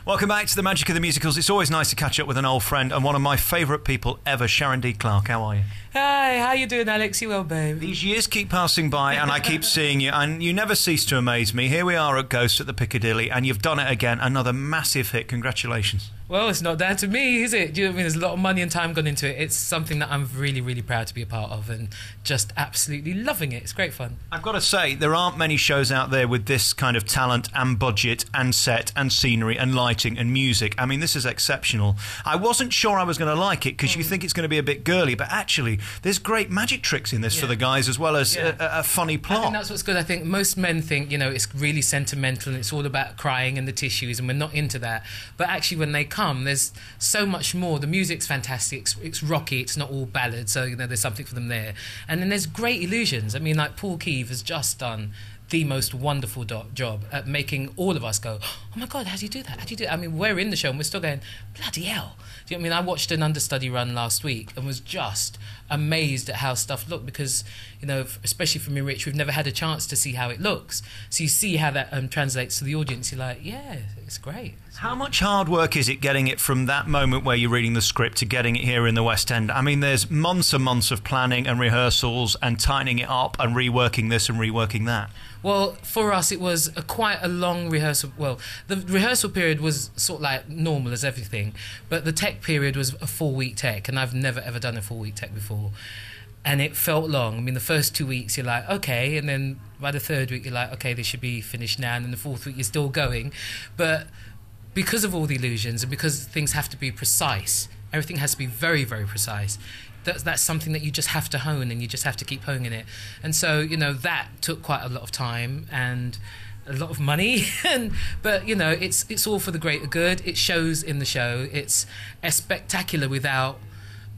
Welcome back to the Magic of the Musicals. It's always nice to catch up with an old friend and one of my favourite people ever, Sharon D Clarke. How are you? Hi, how you doing, Alex? You well, babe? These years keep passing by and I keep seeing you, and you never cease to amaze me. Here we are at Ghost at the Piccadilly, and you've done it again. Another massive hit. Congratulations. Well, it's not down to me, is it? Do you know what I mean? There's a lot of money and time gone into it. It's something that I'm really, really proud to be a part of and just absolutely loving it. It's great fun. I've got to say, there aren't many shows out there with this kind of talent and budget and set and scenery and lighting and music. I mean, this is exceptional. I wasn't sure I was going to like it because you think it's going to be a bit girly, but actually there's great magic tricks in this for the guys as well as a funny plot. I think that's what's good. I think most men think, you know, it's really sentimental and it's all about crying and the tissues, and we're not into that. But actually when they come, there's so much more. The music's fantastic. It's rocky. It's not all ballads, so, you know, there's something for them there. And then there's great illusions. I mean, like Paul Keeve has just done the most wonderful job at making all of us go, oh my God, how do you do that? How do you do that? I mean, we're in the show and we're still going, bloody hell. Do you know what I mean? I watched an understudy run last week and was just amazed at how stuff looked because, you know, especially for me, Rich, we've never had a chance to see how it looks. So you see how that translates to the audience. You're like, yeah, it's great. How much hard work is it getting it from that moment where you're reading the script to getting it here in the West End? I mean, there's months and months of planning and rehearsals and tightening it up and reworking this and reworking that. Well, for us, it was quite a long rehearsal. Well, the rehearsal period was sort of like normal as everything, but the tech period was a 4-week tech, and I've never ever done a 4-week tech before. And it felt long. I mean, the first 2 weeks, you're like, okay, and then by the third week, you're like, okay, they should be finished now, and then the fourth week, you're still going. But because of all the illusions and because things have to be precise, everything has to be very, very precise. That's something that you just have to hone, and you just have to keep honing it. And so, you know, that took quite a lot of time and a lot of money. But, you know, it's all for the greater good. It shows in the show. It's spectacular without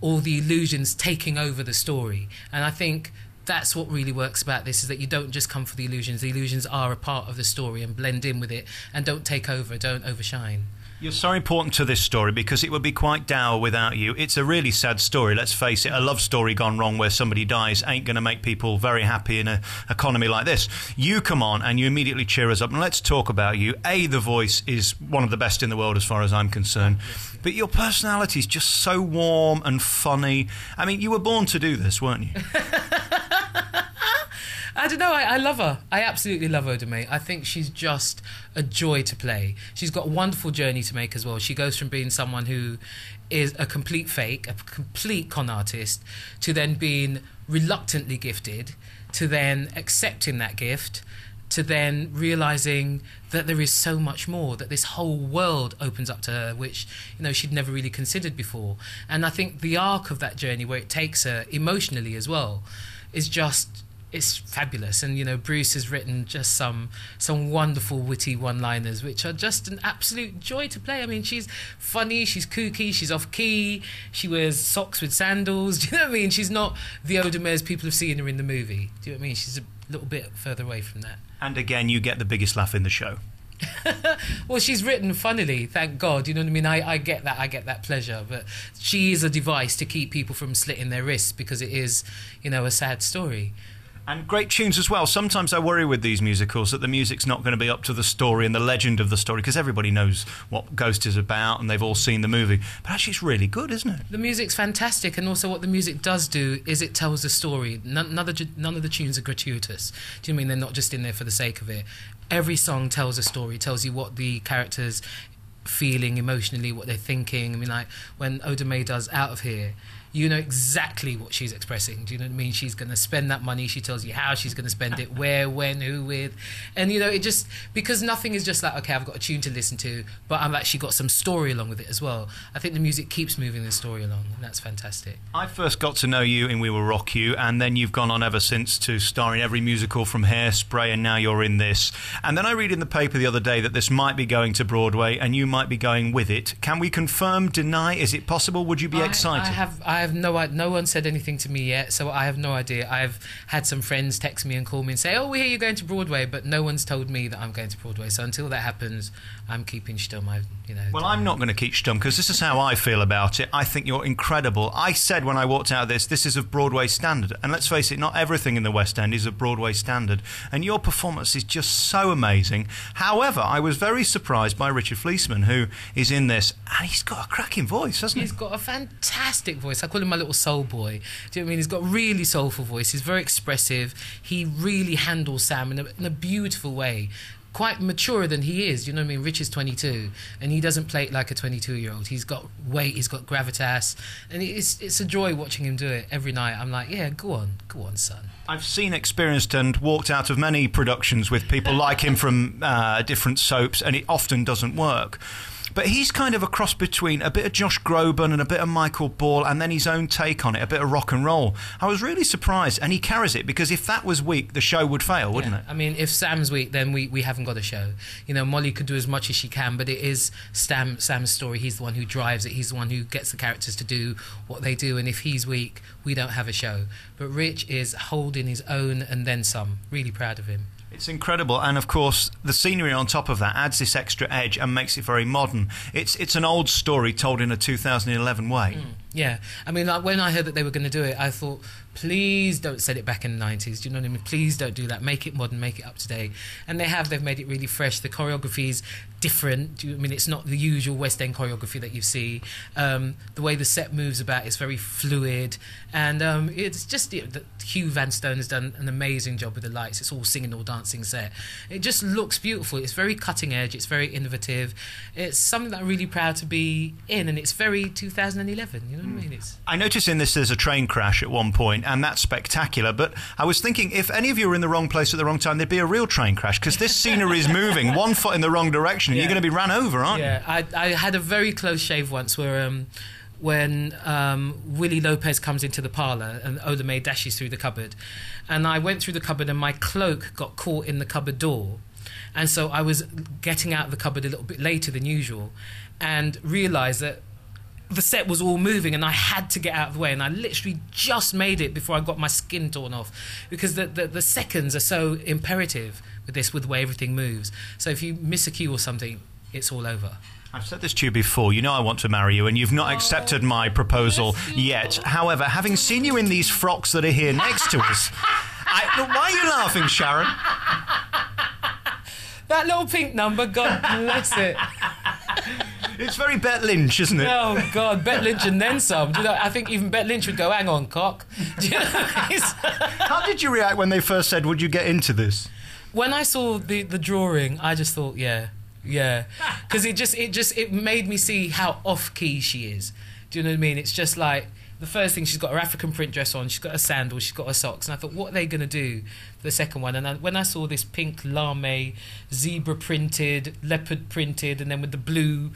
all the illusions taking over the story. And I think that's what really works about this, is that you don't just come for the illusions. The illusions are a part of the story and blend in with it and don't take over, don't overshine. You're so important to this story because it would be quite dour without you. It's a really sad story, let's face it. A love story gone wrong where somebody dies ain't going to make people very happy in an economy like this. You come on and you immediately cheer us up. And let's talk about you. The voice is one of the best in the world as far as I'm concerned. But your personality is just so warm and funny. I mean, you were born to do this, weren't you? I don't know, I love her. I absolutely love Oda Mae. I think she's just a joy to play. She's got a wonderful journey to make as well. She goes from being someone who is a complete fake, a complete con artist, to then being reluctantly gifted, to then accepting that gift, to then realising that there is so much more, that this whole world opens up to her, which, you know, she'd never really considered before. And I think the arc of that journey, where it takes her emotionally as well, is just... it's fabulous. And, you know, Bruce has written just some wonderful witty one-liners which are just an absolute joy to play. I mean, she's funny, she's kooky, she's off-key, she wears socks with sandals, do you know what I mean? She's not the Oda Mae as people have seen her in the movie, do you know what I mean? She's a little bit further away from that. And again, you get the biggest laugh in the show. Well, she's written funnily, thank God, you know what I mean? I get that pleasure, but she is a device to keep people from slitting their wrists because it is, you know, a sad story. And great tunes as well. Sometimes I worry with these musicals that the music's not going to be up to the story and the legend of the story, because everybody knows what Ghost is about and they've all seen the movie. But actually it's really good, isn't it? The music's fantastic, and also what the music does do is it tells a story. None of the tunes are gratuitous. Do you know what I mean? They're not just in there for the sake of it. Every song tells a story, tells you what the characters feeling emotionally, what they're thinking. I mean, like when Oda Mae does Out of Here, you know exactly what she's expressing. Do you know what I mean? She's going to spend that money. She tells you how she's going to spend it, where, when, who, with. And, you know, it just... because nothing is just like, OK, I've got a tune to listen to, but I've actually got some story along with it as well. I think the music keeps moving the story along, and that's fantastic. I first got to know you in We Will Rock You, and then you've gone on ever since to star in every musical from Hairspray, and now you're in this. And then I read in the paper the other day that this might be going to Broadway, and you might be going with it. Can we confirm, deny? Is it possible? Would you be excited? I have no one said anything to me yet, so I have no idea. I've had some friends text me and call me and say, "Oh, we hear you're going to Broadway," but no one's told me that I'm going to Broadway. So until that happens, I'm keeping stum. Well, I'm not going to keep stum because this is how I feel about it. I think you're incredible. I said when I walked out of this is of Broadway standard, and let's face it, not everything in the West End is of Broadway standard. And your performance is just so amazing. However, I was very surprised by Richard Fleeseman, who is in this, and he's got a cracking voice, hasn't he? He's got a fantastic voice. I call him my little soul boy. Do you know what I mean? He's got a really soulful voice. He's very expressive. He really handles Sam in a beautiful way. Quite maturer than he is, you know what I mean? Rich is 22, and he doesn't play it like a 22-year-old. He's got weight, he's got gravitas, and it's a joy watching him do it every night. I'm like, yeah, go on, son. I've seen, experienced, and walked out of many productions with people like him from different soaps, and it often doesn't work. But he's kind of a cross between a bit of Josh Groban and a bit of Michael Ball, and then his own take on it, a bit of rock and roll. I was really surprised, and he carries it, because if that was weak, the show would fail, wouldn't it? I mean, if Sam's weak, then we haven't got a show. You know, Molly could do as much as she can, but it is Sam's story. He's the one who drives it. He's the one who gets the characters to do what they do, and if he's weak, we don't have a show. But Rich is holding his own and then some. Really proud of him. It's incredible, and of course the scenery on top of that adds this extra edge and makes it very modern. It's an old story told in a 2011 way. Yeah, I mean, like, when I heard that they were going to do it, I thought, please don't set it back in the 90s. Do you know what I mean? Please don't do that. Make it modern, make it up to date. And they've made it really fresh. The choreography is different. Do you know what I mean? It's not the usual West End choreography that you see. The way the set moves about is very fluid, and it's just Hugh Van Stone has done an amazing job with the lights. It's all singing, all dancing set. It just looks beautiful. It's very cutting edge. It's very innovative. It's something that I'm really proud to be in, and it's very 2011. You know what I mean? I noticed in this there's a train crash at one point, and that's spectacular, but I was thinking if any of you were in the wrong place at the wrong time, there'd be a real train crash, because this scenery is moving one foot in the wrong direction, and you're going to be ran over, aren't you? Yeah, I had a very close shave once where when Willie Lopez comes into the parlour and Oda Mae dashes through the cupboard, and I went through the cupboard and my cloak got caught in the cupboard door, and so I was getting out of the cupboard a little bit later than usual and realised that the set was all moving and I had to get out of the way, and I literally just made it before I got my skin torn off, because the seconds are so imperative with the way everything moves. So if you miss a cue or something, it's all over. I've said this to you before. You know I want to marry you, and you've not accepted my proposal yet. However, having seen you in these frocks that are here next to us, why are you laughing, Sharon? That little pink number, God bless it. It's very Bet Lynch, isn't it? Oh, God, Bet Lynch and then some. Do you know, I think even Bet Lynch would go, hang on, cock. Do you know, how did you react when they first said, would you get into this? When I saw the drawing, I just thought, yeah. Because it made me see how off-key she is. Do you know what I mean? It's just like, the first thing, she's got her African print dress on, she's got her sandals, she's got her socks, and I thought, what are they going to do for the second one? And when I saw this pink lame, zebra printed, leopard printed, and then with the blue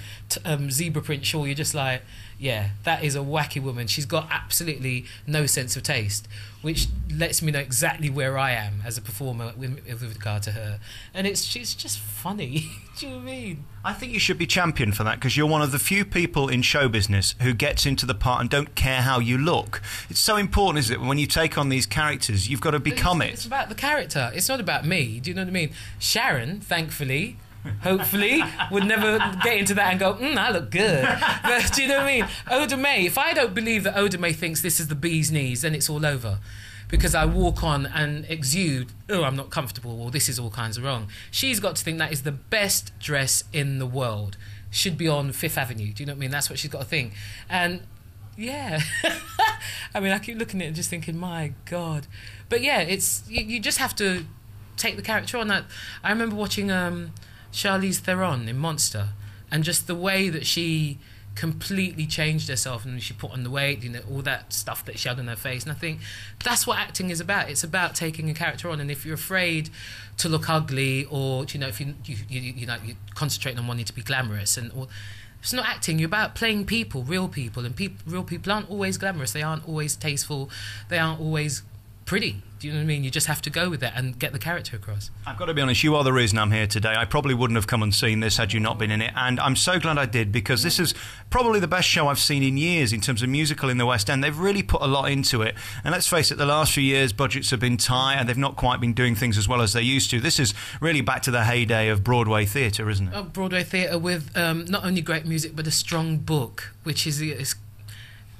zebra print shawl, you're just like, yeah, that is a wacky woman. She's got absolutely no sense of taste, which lets me know exactly where I am as a performer with regard to her. And she's just funny. Do you know what I mean? I think you should be championed for that, because you're one of the few people in show business who gets into the part and don't care how you look. It's so important, isn't it? When you take on these characters, you've got to become it. It's about the character. It's not about me. Do you know what I mean? Sharon, thankfully, hopefully, would never get into that and go, I look good. But do you know what I mean? Oda Mae, if I don't believe that Oda Mae thinks this is the bee's knees, then it's all over. Because I walk on and exude, I'm not comfortable, or this is all kinds of wrong. She's got to think that is the best dress in the world. Should be on Fifth Avenue. Do you know what I mean? That's what she's got to think. And yeah, I mean, I keep looking at it and just thinking, my God. But yeah, you just have to take the character on. That I remember watching Charlize Theron in Monster, and just the way that she completely changed herself, and she put on the weight, you know, all that stuff that she had on her face. And I think that's what acting is about. It's about taking a character on. And if you're afraid to look ugly, or you know, if you're concentrating on wanting to be glamorous, it's not acting. You're about playing people, real people, and real people aren't always glamorous. They aren't always tasteful. They aren't always pretty. Do you know what I mean? You just have to go with that and get the character across. I've got to be honest, you are the reason I'm here today. I probably wouldn't have come and seen this had you not been in it, and I'm so glad I did, because this is probably the best show I've seen in years in terms of musical in the West End. They've really put a lot into it, and let's face it, the last few years budgets have been tight and they've not quite been doing things as well as they used to. This is really back to the heyday of Broadway theatre, isn't it? Broadway theatre with not only great music but a strong book, which is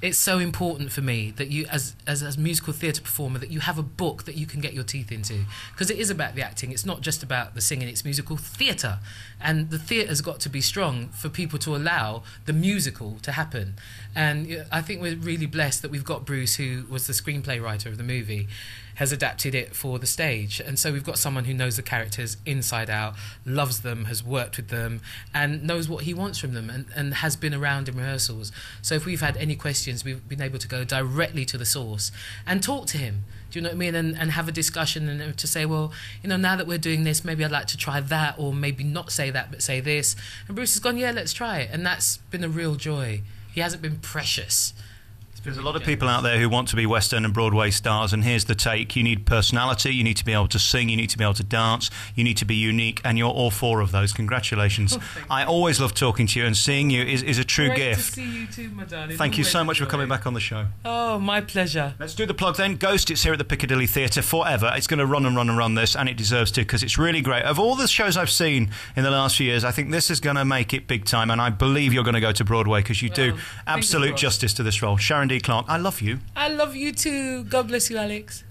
it's so important for me that you, as a musical theatre performer, that you have a book that you can get your teeth into, because it is about the acting. It's not just about the singing. It's musical theatre, and the theatre's got to be strong for people to allow the musical to happen. And I think we're really blessed that we've got Bruce, who was the screenplay writer of the movie, has adapted it for the stage. And so we've got someone who knows the characters inside out, loves them, has worked with them, and knows what he wants from them, and has been around in rehearsals. So if we've had any questions, we've been able to go directly to the source and talk to him. Do you know what I mean? And have a discussion, and to say, well, now that we're doing this, maybe I'd like to try that, or maybe not say that, but say this. And Bruce has gone, yeah, let's try it. And that's been a real joy. He hasn't been precious. There's a lot of people out there who want to be West End and Broadway stars, and here's the take. You need personality, you need to be able to sing, you need to be able to dance, you need to be unique, and you're all four of those. Congratulations. I always love talking to you, and seeing you is a true gift. Great to see you too, my darling. Thank you so much for coming back on the show. Oh, my pleasure. Let's do the plug then. Ghost, it's here at the Piccadilly Theatre forever. It's going to run and run and run this, and it deserves to, because it's really great. Of all the shows I've seen in the last few years, I think this is going to make it big time, and I believe you're going to go to Broadway, because you do absolute justice to this role. Sharon D Clarke, I love you. I love you too. God bless you, Alex.